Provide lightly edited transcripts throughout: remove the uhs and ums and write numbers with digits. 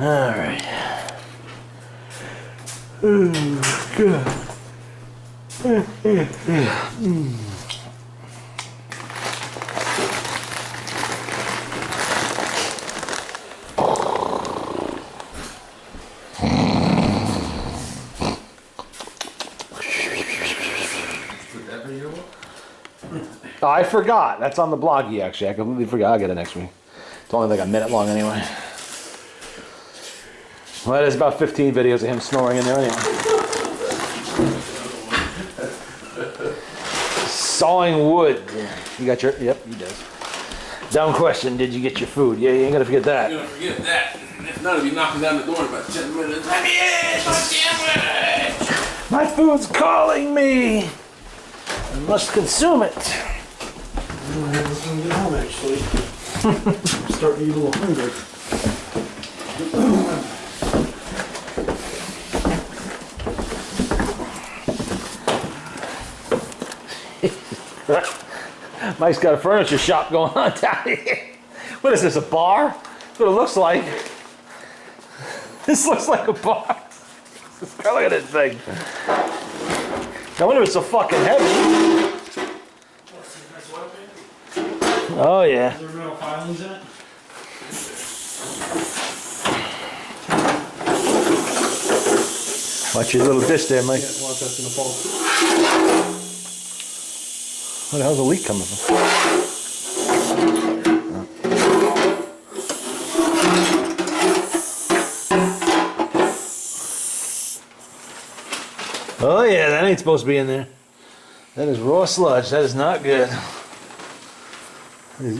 Alright. Oh, God. Oh, I forgot. That's on the bloggy, actually. I completely forgot. I'll get it next week. It's only like a minute long anyway. Well, there's about 15 videos of him snoring in there anyway. Sawing wood. You got your... Yep, he does. Dumb question. Did you get your food? Yeah, you ain't gonna forget that. You're gonna forget that. And if not, I'll be knocking down the door in about 10 minutes. Let me in! My sandwich! My food's calling me. I must consume it. I was going to get home, actually. I'm starting to get a little hungry. Mike's got a furniture shop going on down here. What is this, a bar? That's what it looks like. This looks like a bar. Look at this thing. I wonder if it's so fucking heavy. Oh, yeah. Is there metal filings in it? Watch your little dish there, Mike. Yeah, watch that's in the fall. Where the hell's the leak coming from? Oh yeah, that ain't supposed to be in there. That is raw sludge. That is not good. That is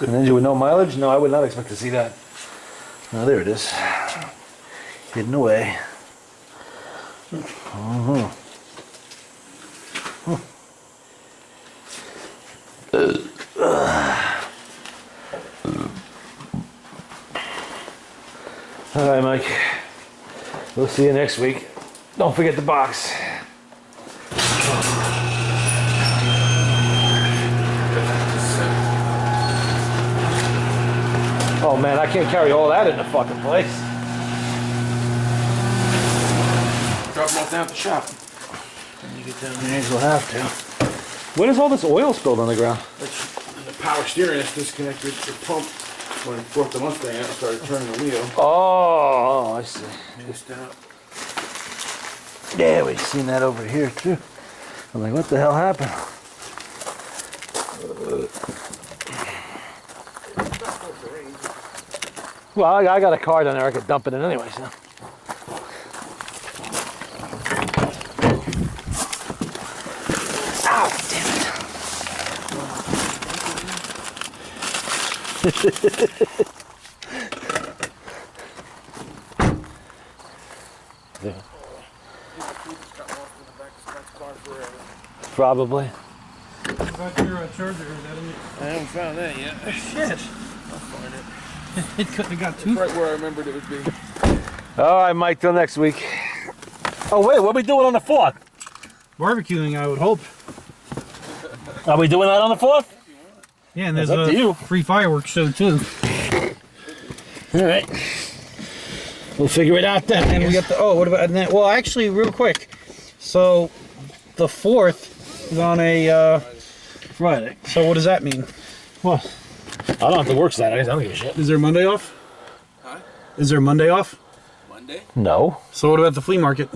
An engine with no mileage? No, I would not expect to see that. Oh, there it is. Hidden away. All right, Mike. We'll see you next week. Don't forget the box. Oh man, I can't carry all that in the fucking place. Drop them off down at the shop. When you get down there, you'll have to. What is all this oil spilled on the ground? The power steering is disconnected. The pump, when I brought the Mustang out, started turning the wheel. Oh, I see. Missed out. Yeah, we've seen that over here too. I'm like, what the hell happened? Well, I got a car down there. I could dump it in anyway, so. Ow, damn it. Yeah. Probably. What about your charger? Is that in it? I haven't found that yet. Shit. I'll find it. It couldn't have got It's too right where I remembered it would be. All right, Mike, till next week. Oh, wait, what are we doing on the 4th? barbecuing, I would hope. Are we doing that on the 4th? Yeah, and there's That's up to you. a free fireworks show too. All right. We'll figure it out then. And we got the, oh, what about that? Well, actually, real quick. So, the 4th is on a Friday. So what does that mean? Well, I don't have to work Saturdays. I don't give a shit. Is there Monday off? Huh? Is there Monday off? Monday? No. So what about the flea market?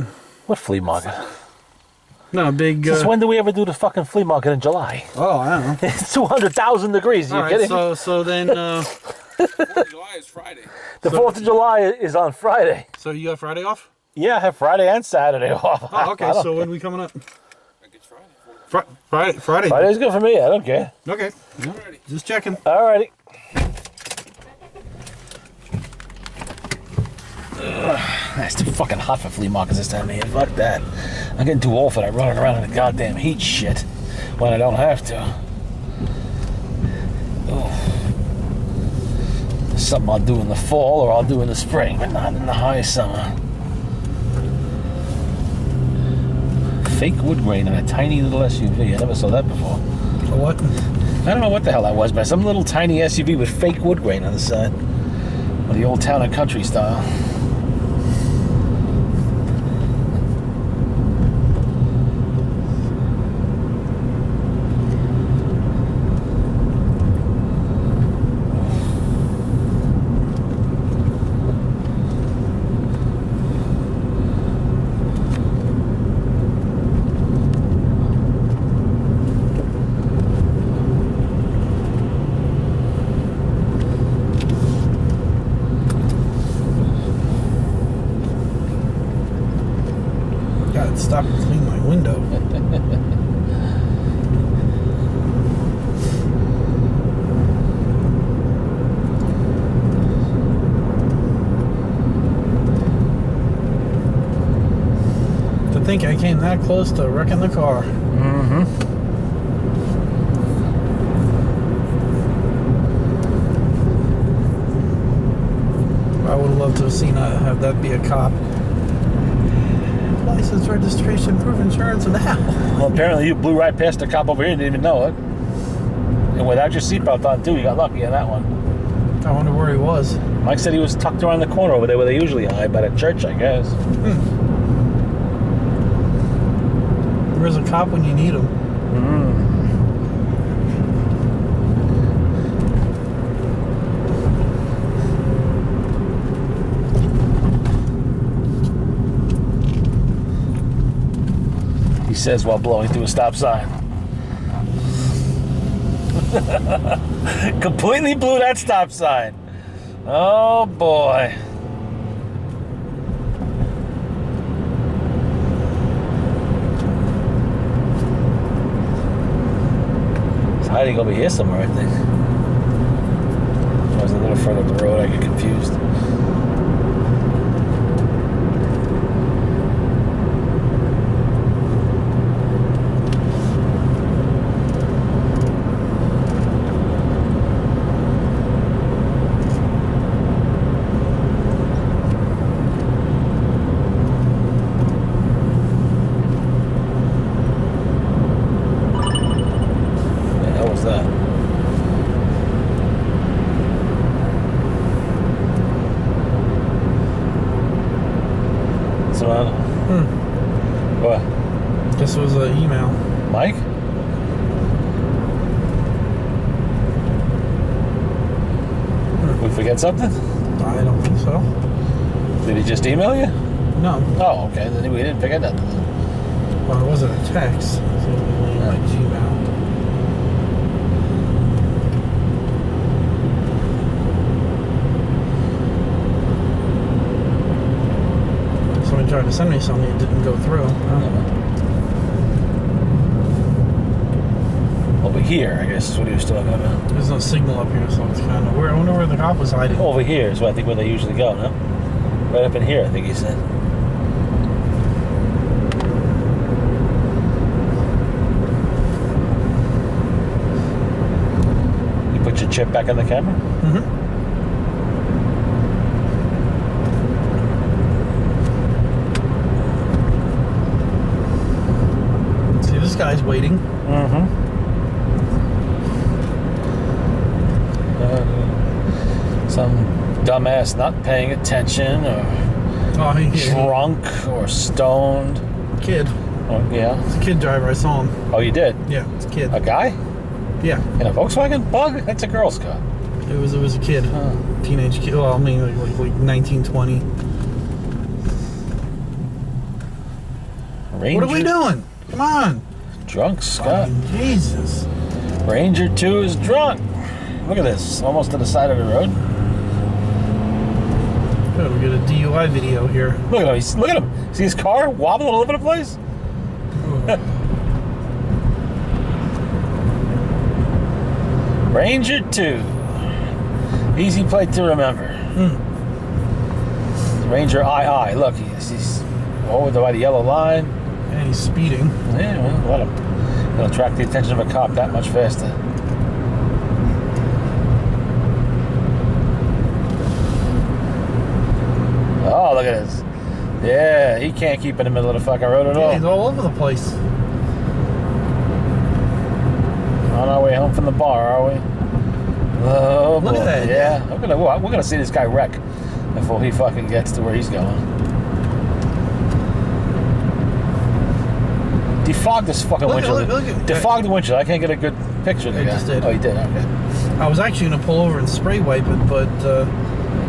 What flea market? No, big. Since when do we ever do the fucking flea market in July? Oh, I don't know. It's 200,000 degrees. Are you kidding? So then. 4th of July is Friday. The 4th of July is on Friday. So you got Friday off? Yeah, I have Friday and Saturday off. Oh, okay. I don't So care. when we coming up? I think it's Friday. Friday. Friday's good for me. I don't care. Okay. Yeah. Friday. Just checking. Alrighty. It's too fucking hot for flea markets this time of year. Fuck that. I'm getting too old for that running around in the goddamn heat shit when I don't have to. Oh. It's something I'll do in the fall or I'll do in the spring, but not in the high summer. Fake wood grain in a tiny little SUV. I never saw that before. What? I don't know what the hell that was, but some little tiny SUV with fake wood grain on the side. The old town and country style. God, stop and clean my window. To think I came that close to wrecking the car. Mm-hmm. I would have loved to have seen have that be a cop. License, registration, proof, insurance, and now. Well, apparently you blew right past the cop over here and didn't even know it. And without your seatbelt on, too, you got lucky on that one. I wonder where he was. Mike said he was tucked around the corner over there where they usually hide, by the church, I guess. Where's a cop when you need him? He says while blowing through a stop sign. Completely blew that stop sign. Oh boy. It's hiding over here somewhere, I think. I was a little further up the road, I get confused. That. So, what? Guess it was an email. Mike? We forget something? I don't think so. Did he just email you? No. Oh, okay. Then we didn't forget nothing. Well, it wasn't a text. So my Gmail. Someone tried to send me something, it didn't go through. Over here, I guess is what he was talking about. There's no signal up here, so it's kind of weird. I wonder where the cop was hiding. Over here is where I think where they usually go, no? Right up in here, I think he said. You put your chip back on the camera? Mm-hmm. See, this guy's waiting. Mm-hmm. Some dumbass not paying attention or drunk or stoned. Kid. Oh, yeah. It's a kid driver. I saw him. Oh, you did? Yeah, it's a kid. A guy? Yeah. In a Volkswagen Bug? That's a Girl Scout. It was a kid. Teenage kid. Well, I mean, like 19, 20. Ranger, What are we doing? Come on. Drunk Scott. Jesus. Ranger 2 is drunk. Look at this. Almost to the side of the road. Good, we get a DUI video here. Look at him. Look at him. See his car wobbling all over the place? Ranger 2. Easy plate to remember. Ranger II. Look, he's over by the yellow line. And he's speeding. Yeah, well, let him. It'll attract the attention of a cop that much faster. Oh, look at this. Yeah, he can't keep in the middle of the fucking road at all. He's all over the place. On our way home from the bar, are we? Oh, Look at boy. that. Yeah, we're gonna see this guy wreck before he fucking gets to where he's going. Defog this fucking windshield. look at- Defog the windshield. I can't get a good picture of the I guy. just did. Oh, you did. Okay. I was actually gonna pull over and spray wipe it, but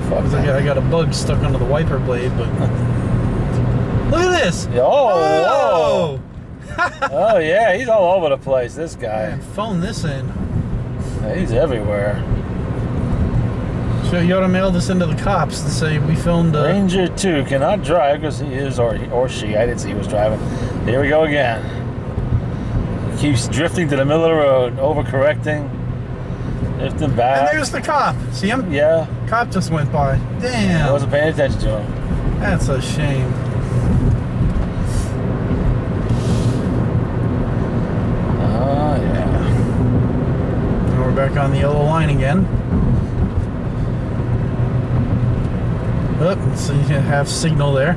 Fuck I that. got a bug stuck under the wiper blade. But look at this! Yeah, Oh! Oh yeah, he's all over the place. This guy. Man, phone this in. Yeah, he's everywhere. So you ought to mail this into the cops and say we filmed. Ranger 2 cannot drive because he is or she. I didn't see he was driving. Here we go again. He keeps drifting to the middle of the road, overcorrecting, drifting And back. there's the cop. See him? Yeah, Cop just went by. I Damn. wasn't paying attention to him. That's a shame. Oh yeah. Now we're back on the yellow line again. Oh, so you have signal there.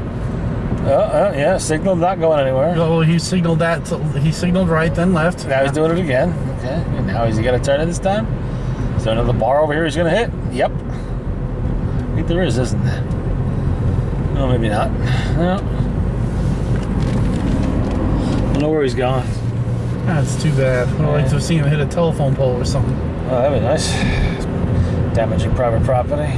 Yeah. Signal not going anywhere. Oh, he signaled that. He signaled right, then left. Now he's doing it again. Okay. And now is he gonna turn it this time? Is there another bar over here he's gonna hit? Yep. I think there is, isn't there? No, maybe not. No. I don't know where he's going. That's too bad. I'd like to see him hit a telephone pole or something. Oh, that'd be nice. Damaging private property.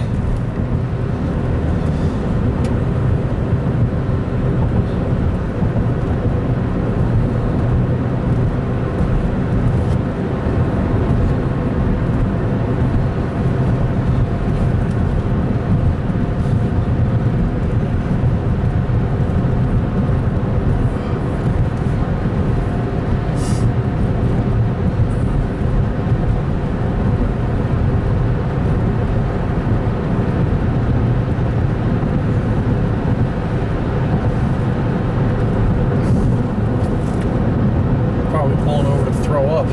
Probably pulling over to throw up.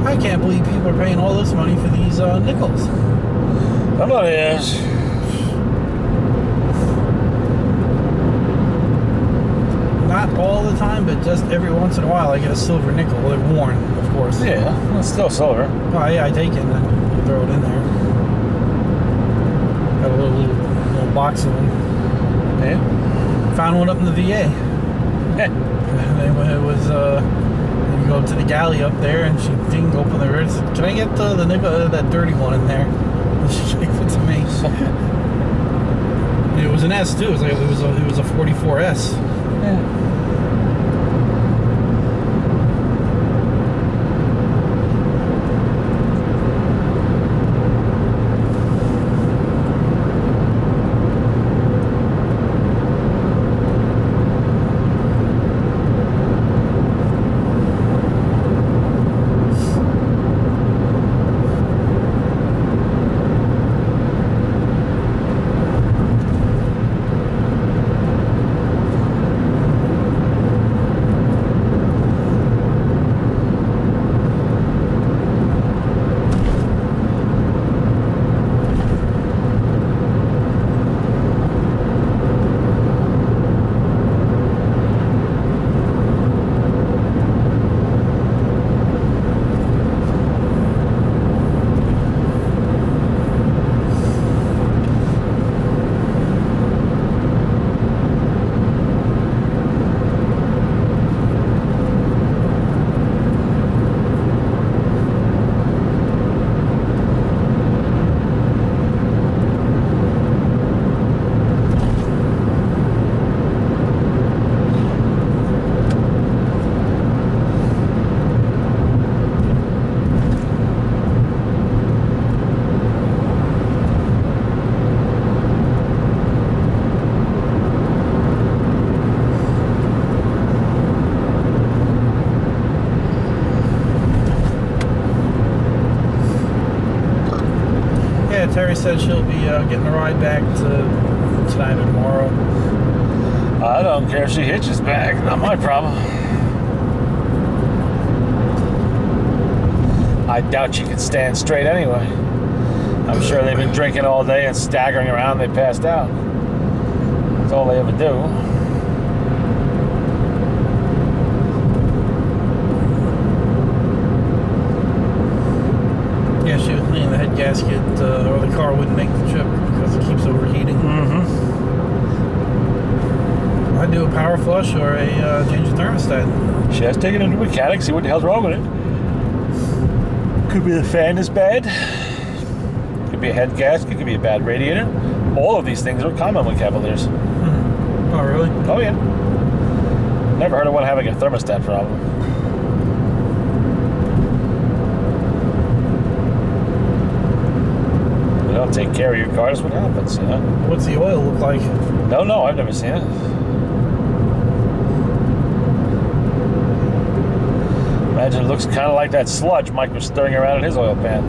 I can't believe people are paying all this money for these nickels. Somebody is. Not all the time, but just every once in a while I get a silver nickel. They're worn, of course. Yeah, it's still silver. Oh, yeah, I take it and then throw it in there. Got a little box of them. Yeah. Found one up in the VA. It was, you go up to the galley up there and she didn't open the wrist. Can I get the nickel, that dirty one in there? And she gave it to me. It was an S too. It was a 44S. Yeah. Mary said she'll be getting a ride back to tonight or tomorrow. I don't care if she hitches back. Not my problem. I doubt she can stand straight anyway. I'm sure they've been drinking all day and staggering around. They passed out. That's all they ever do. Yeah, she was cleaning the head gasket, or the car wouldn't make the trip because it keeps overheating. Mm-hmm. I'd do a power flush or a change of thermostat. She has to take it into a mechanic, see what the hell's wrong with it. Could be the fan is bad. Could be a head gasket. Could be a bad radiator. All of these things are common with Cavaliers. Mm-hmm. Oh, really? Oh, yeah. Never heard of one having a thermostat problem. You don't take care of your car, that's what happens, you know? What's the oil look like? No, I've never seen it. Imagine it looks kind of like that sludge Mike was stirring around in his oil pan.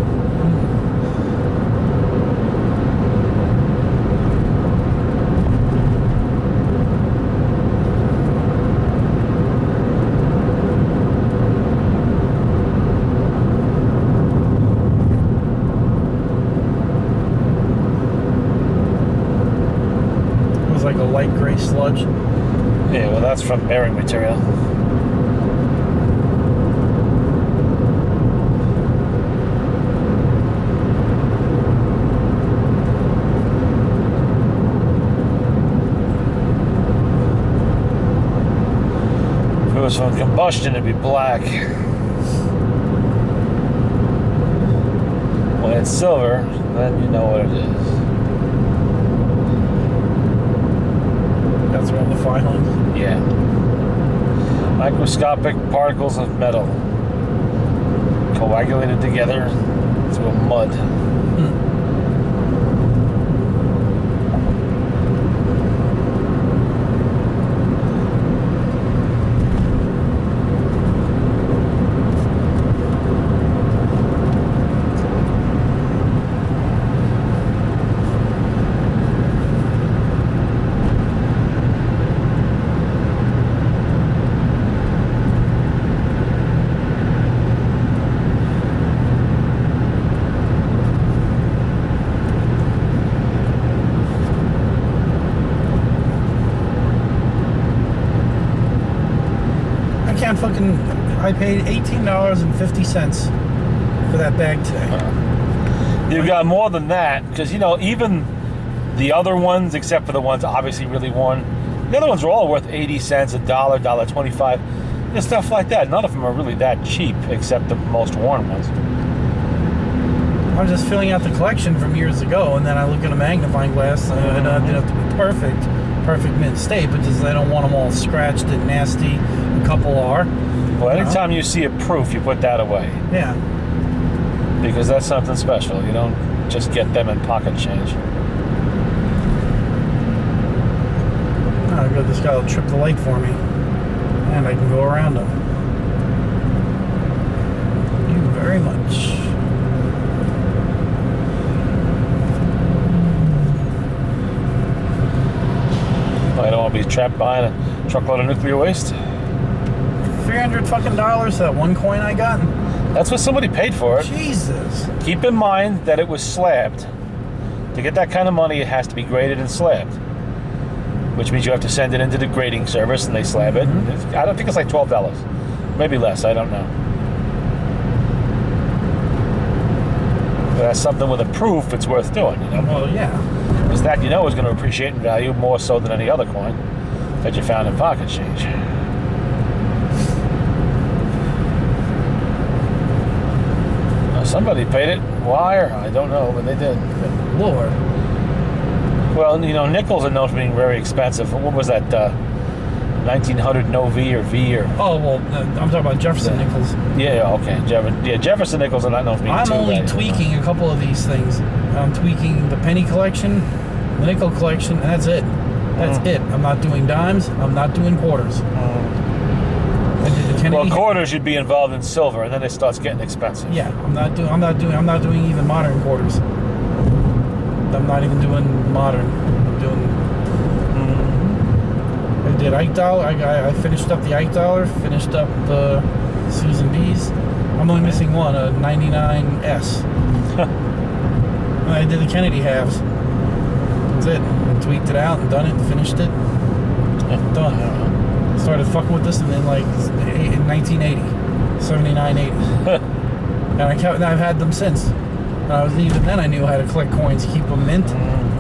It was like a light gray sludge. Yeah, well, that's from bearing material. If it was from combustion, it'd be black. When it's silver, then you know what it is. That's around the filings. Yeah. Microscopic particles of metal coagulated together to a mud. I paid $18.50 for that bag today. You've got more than that, because, you know, even the other ones, except for the ones obviously really worn, the other ones are all worth 80 cents, $1, $1.25, and stuff like that. None of them are really that cheap, except the most worn ones. I was just filling out the collection from years ago, and then I look at a magnifying glass, and it didn't have to be perfect mint state, but just I don't want them all scratched and nasty. A couple are. Well, anytime you see a proof, you put that away. Yeah. Because that's something special. You don't just get them in pocket change. Oh, good. This guy will trip the light for me, and I can go around him. Thank you very much. I don't want to be trapped behind a truckload of nuclear waste. $300 fucking dollars, that one coin I got? That's what somebody paid for it. Jesus. Keep in mind that it was slabbed. To get that kind of money, it has to be graded and slabbed. Which means you have to send it into the grading service and they slab it. Mm-hmm. I don't think it's like $12. Maybe less, I don't know. But that's something with a proof it's worth doing, you know? Well, yeah. Because that, you know, is going to appreciate in value more so than any other coin that you found in pocket change. Somebody paid it. Why? Or I don't know, but they did. Good Lord. Well, you know, nickels are known for being very expensive. What was that? 1900 no V or V or? Oh, well, I'm talking about Jefferson nickels. Yeah, okay. Jefferson nickels are not known for being I'm too only valuable. tweaking a couple of these things. I'm tweaking the penny collection, the nickel collection, and that's it. That's it. I'm not doing dimes. I'm not doing quarters. I did the Kennedy. Well, quarters should be involved in silver, and then it starts getting expensive. Yeah, I'm not doing even modern quarters. I'm not even doing modern. I'm doing. I did Ike Dollar. I finished up the Ike Dollar. Finished up the Susan B's. I'm only missing one, a 99S. And I did the Kennedy halves. That's it. Tweaked it out and done it and finished it. Done. Started fucking with this in like in 1980, 79, 80. And I've had them since. And I was even then I knew how to collect coins, keep them mint,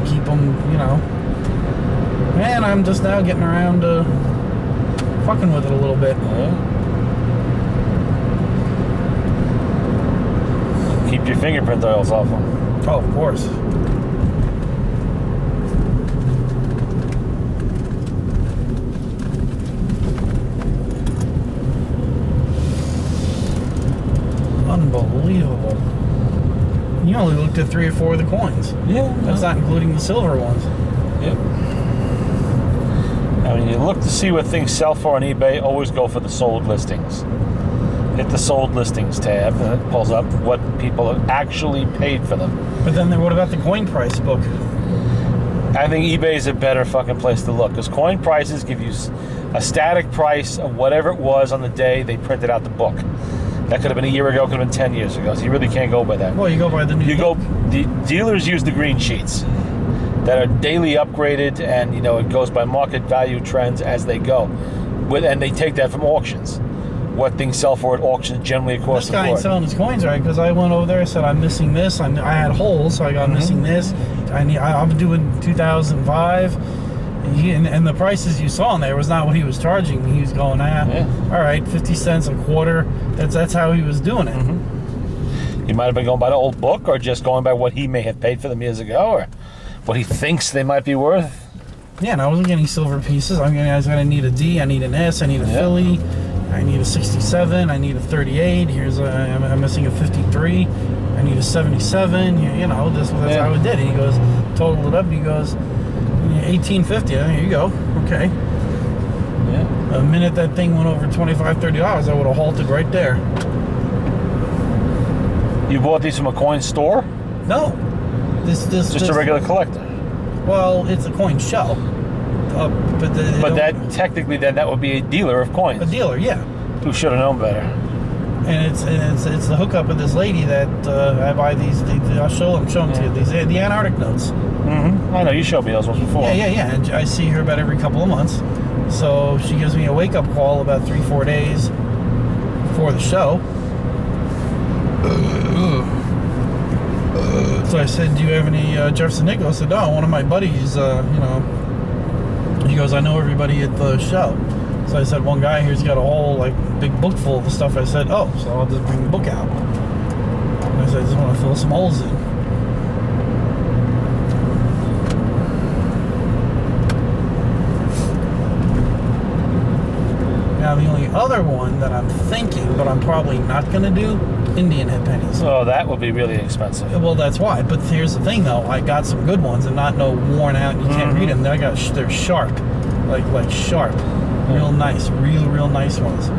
keep them, you know. And I'm just now getting around to fucking with it a little bit. Keep your fingerprint oils off them. Oh, of course. Unbelievable. You only looked at 3 or 4 of the coins. Yeah. That's not including the silver ones. Yep. I mean, you look to see what things sell for on eBay, always go for the sold listings. Hit the sold listings tab, and it pulls up what people have actually paid for them. But then what about the coin price book? I think eBay is a better fucking place to look, because coin prices give you a static price of whatever it was on the day they printed out the book. That could have been a year ago, could have been 10 years ago, so you really can't go by that. Well, you go by the new book. The dealers use the green sheets that are daily upgraded, and it goes by market value trends as they go. And they take that from auctions. What things sell for at auctions generally across the board. This guy ain't selling his coins right, because I went over there, I said I'm missing this. I had holes, so I got missing this. I'm doing 2005, and the prices you saw in there was not what he was charging me. He was going, all right, 50 cents a quarter. That's how he was doing it. He might have been going by the old book, or just going by what he may have paid for them years ago, or what he thinks they might be worth. Yeah, and I wasn't getting silver pieces. I was going to need a D, I need an S, I need a Philly, I need a 67, I need a 38. I'm missing a 53. I need a 77. That's how it did. And he goes, totaled it up, and he goes, 1850. There you go. Okay. Yeah. The minute that thing went over $25, $30, I would have halted right there. You bought these from a coin store? No. This Just a regular collector. Well, it's a coin shell. But that technically then that would be a dealer of coins. A dealer, yeah. Who should have known better? And it's the hookup of this lady that I buy these. I'm showing to you these the Antarctic notes. Mm-hmm. I know you showed me those ones before. Yeah. And I see her about every couple of months. So she gives me a wake up call about 3-4 days before the show. So I said, "Do you have any Jefferson Nickel?" I said, "No, one of my buddies. He goes, I know everybody at the show." So I said, one guy here's got a whole big book full of the stuff. I said, oh, so I'll just bring the book out. And I said, I just want to fill some holes in. Now the only other one that I'm thinking, but I'm probably not going to do, Indian head pennies. Oh, that would be really expensive. Well, that's why. But here's the thing, though. I got some good ones, and not no worn out. You can't read them. They're sharp, like sharp, real nice, real nice ones.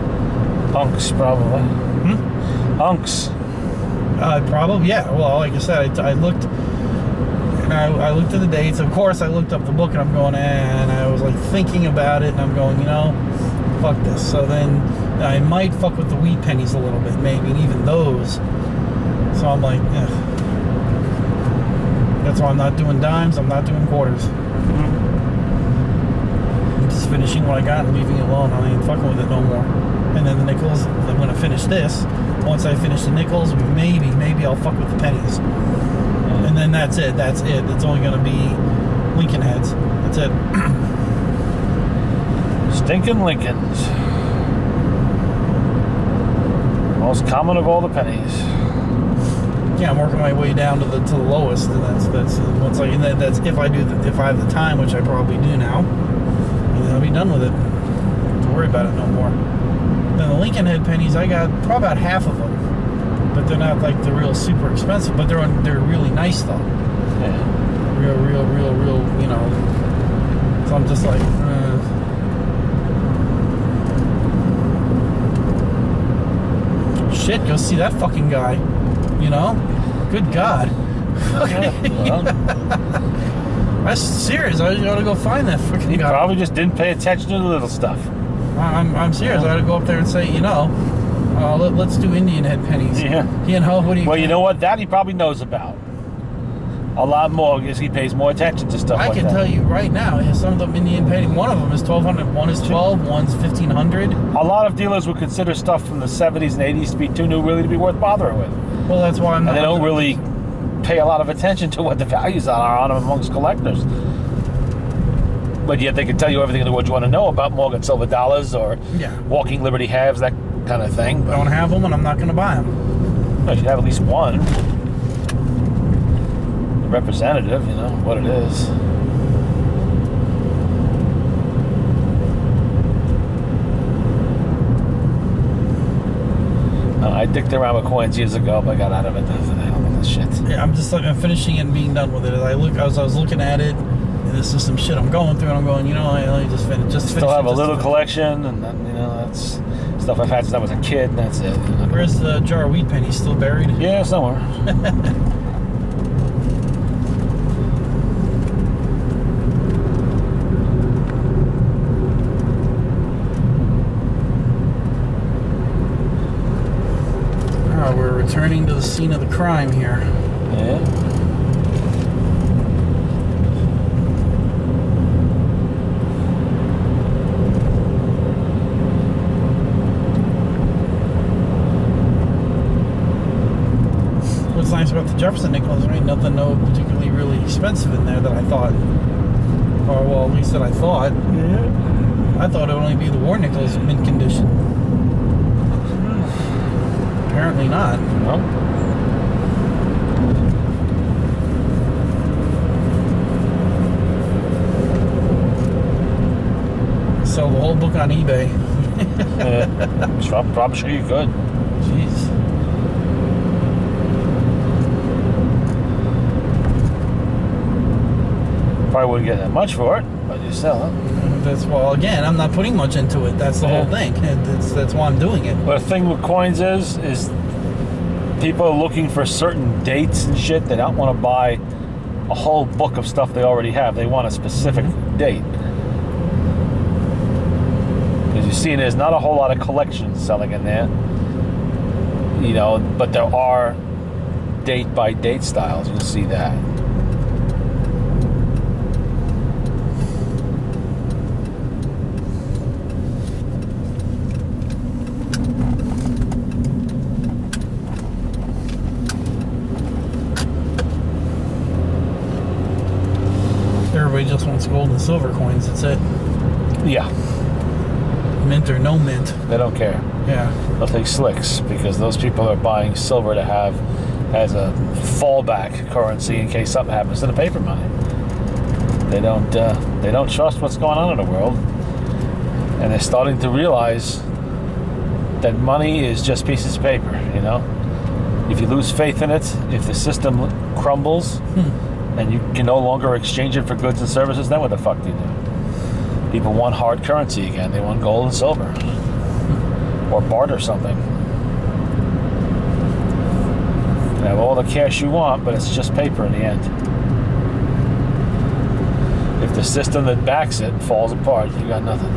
Unks, probably. Unks. Probably, yeah. Well, like I said, I looked, and I looked at the dates. Of course, I looked up the book, and I'm going, and I was thinking about it, and I'm going, fuck this. So then I might fuck with the wheat pennies a little bit, maybe, and even those. So I'm like, that's why I'm not doing dimes, I'm not doing quarters. I'm just finishing what I got and leaving it alone. I ain't fucking with it no more. And then the nickels, I'm gonna finish this. Once I finish the nickels, maybe I'll fuck with the pennies. And then that's it. It's only gonna be Lincoln heads. That's it. Stinking Lincolns. Most common of all the pennies. Yeah, I'm working my way down to the lowest, and that's once that's if I have the time, which I probably do now, and then I'll be done with it. Don't worry about it no more. Then the Lincoln head pennies, I got probably about half of them, but they're not the real super expensive, but they're really nice though. Yeah. Real. So I'm just like. Shit, go see that fucking guy. Good God. Well, That's serious. I gotta go find that freaking he guy. probably just didn't pay attention to the little stuff. I'm serious. I gotta go up there and say, let's do Indian head pennies. Yeah. What do you? Well, you know what? That he probably knows about a lot more because he pays more attention to stuff I like can that. tell you right now, some of them Indian penny. One of them is 1,200. One is 12. One's 1,500. A lot of dealers would consider stuff from the 70s and 80s to be too new really to be worth bothering with. Well, that's why I'm. And they don't really pay a lot of attention to what the values are on them amongst collectors. But yet they can tell you everything in the world you want to know about Morgan Silver dollars or Yeah. Walking Liberty halves, that kind of thing. Don't have them, and I'm not gonna buy them. You should have at least one. Representative, what it is. I dicked around with coins years ago, but I got out of it. I don't like this shit. Yeah, I'm finishing it and being done with it. I was looking at it, and this is some shit I'm going through, and I'm going, I just finish. Still have a little collection, and that's stuff I've had since I was a kid, and that's it. Where's the jar of wheat penny? Still buried? Yeah, somewhere. We're returning to the scene of the crime here. Yeah. What's nice about the Jefferson nickels, there ain't nothing particularly really expensive in there that I thought. Or, well, at least that I thought. Yeah. I thought it would only be the war nickels mint condition. Apparently not. No. Sell the whole book on eBay. Yeah. So I'm probably sure you could. Jeez. Probably wouldn't get that much for it, but you sell it. Again, I'm not putting much into it. That's the whole thing. That's why I'm doing it. But the thing with coins is people are looking for certain dates and shit. They don't want to buy a whole book of stuff they already have. They want a specific date. Because you see, there's not a whole lot of collections selling in there. But there are date by date styles. You'll see that. Everybody just wants gold and silver coins. That's it. Yeah, Mint or no mint. they don't care. Yeah. They'll take slicks because those people are buying silver to have as a fallback currency in case something happens to the paper money. They don't trust what's going on in the world, and they're starting to realize that money is just pieces of paper. If you lose faith in it, if the system crumbles, and you can no longer exchange it for goods and services, then what the fuck do you do? People want hard currency again. They want gold and silver. Or barter something. You have all the cash you want, but it's just paper in the end. If the system that backs it falls apart, you got nothing.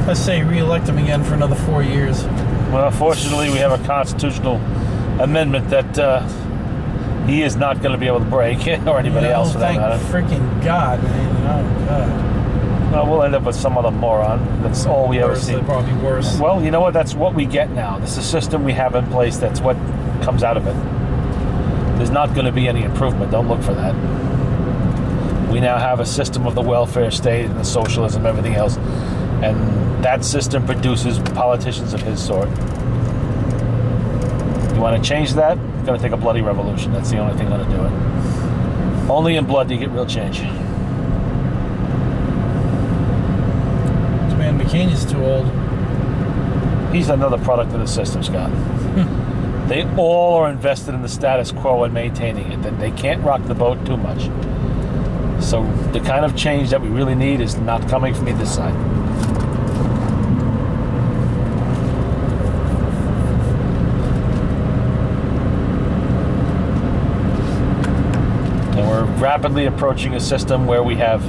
Let's say re-elect him again for another 4 years. Well, unfortunately, we have a constitutional amendment that he is not going to be able to break, or anybody else for that thank matter. freaking God, man. Oh, God. Well, we'll end up with some other moron. That's all we ever see. Probably worse. Well, you know what? That's what we get now. This is a system we have in place. That's what comes out of it. There's not going to be any improvement. Don't look for that. We now have a system of the welfare state and the socialism, everything else. And that system produces politicians of his sort. You want to change that? It's going to take a bloody revolution. That's the only thing going to do it. Only in blood do you get real change. Man, McCain is too old. He's another product of the system, Scott. They all are invested in the status quo and maintaining it. That they can't rock the boat too much. So the kind of change that we really need is not coming from either side. We're rapidly approaching a system where we have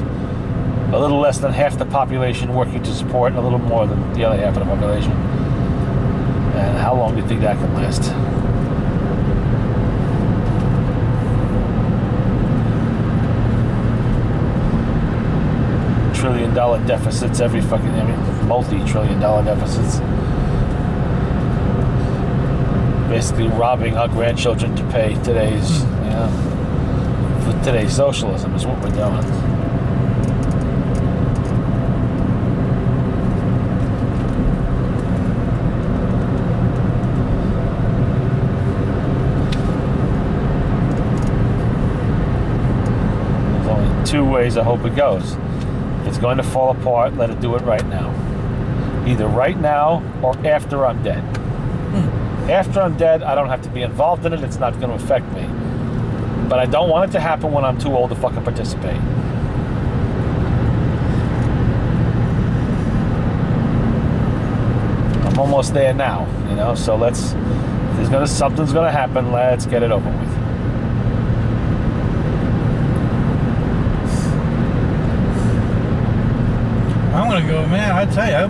a little less than half the population working to support a little more than the other half of the population. And how long do you think that can last? $1 trillion deficits every fucking, I mean, multi-trillion-dollar deficits. Basically robbing our grandchildren to pay today's, you know, for today's socialism is what we're doing. There's only two ways I hope it goes. If it's going to fall apart, let it do it right now. Either right now or after I'm dead. After I'm dead, I don't have to be involved in it. It's not going to affect me. But I don't want it to happen when I'm too old to fucking participate. I'm almost there now, you know. So let's. If something's going to happen. Let's get it over with. I'm gonna go, man. I tell you,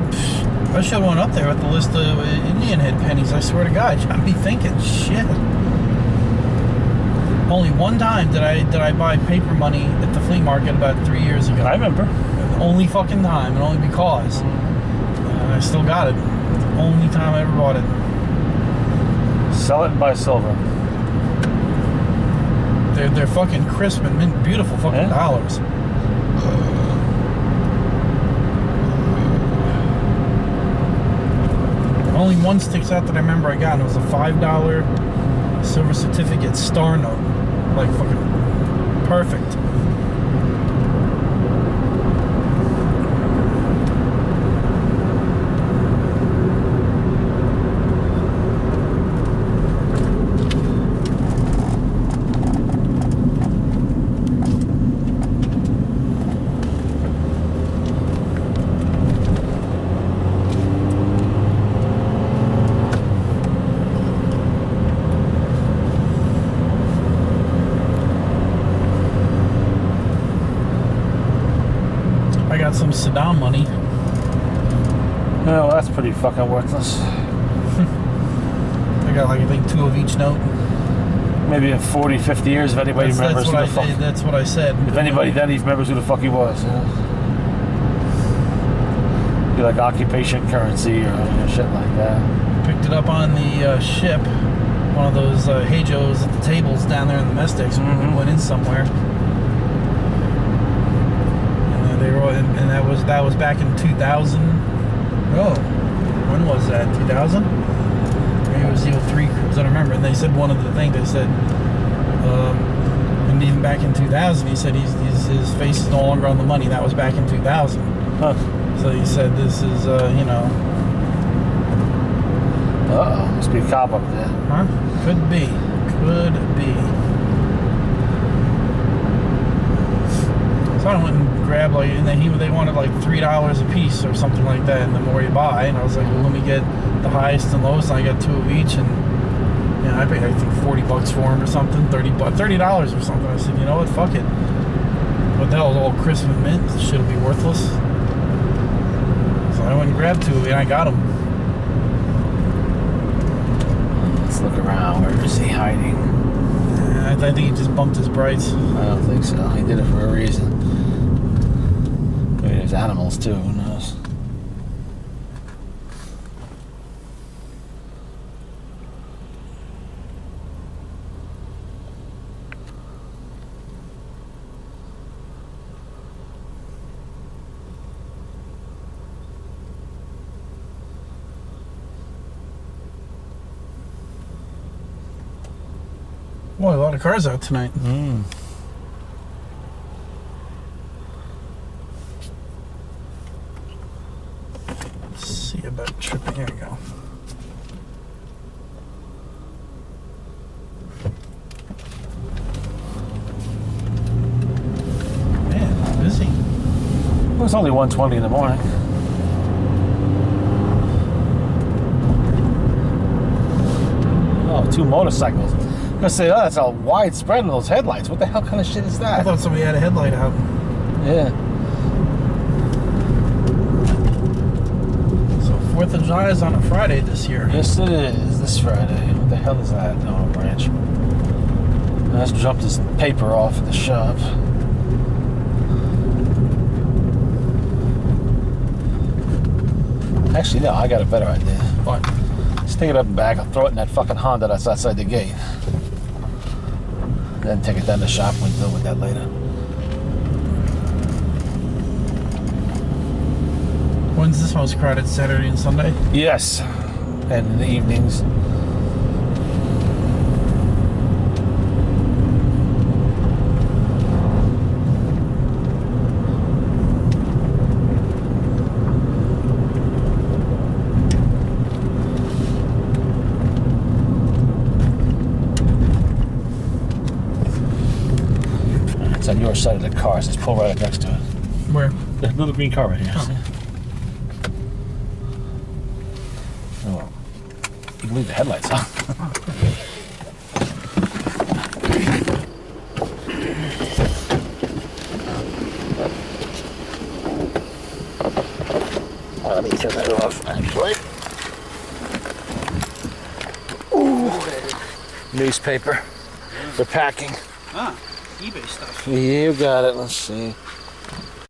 I should have went up there with the list of Indian head pennies. I swear to God, I'd be thinking, shit. Only one time did I buy paper money at the flea market about 3 years ago. I remember. Only fucking time, and only because. I still got it. The only time I ever bought it. Sell it and buy silver. They're fucking crisp and mint, beautiful fucking dollars. Only one sticks out that I remember I got, and it was a $5 silver certificate star note. Like fucking perfect. Some Saddam money. Well, that's pretty fucking worthless. I got like I think 2 of each note. Maybe in 40, 50 years, if anybody remembers who the fuck. That's what I said. If anybody then even remembers who the fuck he was. Be like occupation currency or shit like that. Picked it up on the ship. One of those Hejos at the tables down there in the mess decks. We went in somewhere. And that was back in 2000. Oh, when was that? 2000? Maybe it was the 03 cruise. I don't remember. And they said one of the things they said, and even back in 2000, he said his face is no longer on the money. That was back in 2000. Huh. So he said this is you know. Must be a cop up there. Huh? Could be. So I went and grabbed like, and then they wanted like $3 a piece or something like that, and the more you buy, and I was like, well, let me get the highest and lowest, and I got 2 of each, and you know, I paid I think $40 for them or something, $30 or something. I said, you know what, fuck it. But that was all crisp and mint. This shit'll be worthless. So I went and grabbed 2 and I got them. Let's look around. Where is he hiding? I think he just bumped his price. I don't think so. He did it for a reason. Maybe there's animals too. Who knows? Boy, a lot of cars out tonight. Let's see about tripping. Here we go. Man, busy. Well, it's only 1:20 in the morning. Oh, 2 motorcycles. gonna say, oh, that's all widespread with those headlights. What the hell kind of shit is I that? thought somebody had a headlight out. Yeah. So 4th of July is on a Friday this year. Yes, it is. This Friday. What the hell is that? Oh, branch. Let's drop this paper off at the shop. Actually, no, I got a better idea. What? Let's take it up and back. I'll throw it in that fucking Honda that's outside the gate. Then take it down to the shop and we'll deal with that later. When's this most crowded? Saturday and Sunday? Yes. And in the evenings. It's on your side of the car, so just pull right up next to it. Where? The little green car right here. Oh. See? Oh, you can leave the headlights on. Let me turn that off, actually. Ooh. Newspaper for packing. Ah, eBay stuff. You got it. Let's see.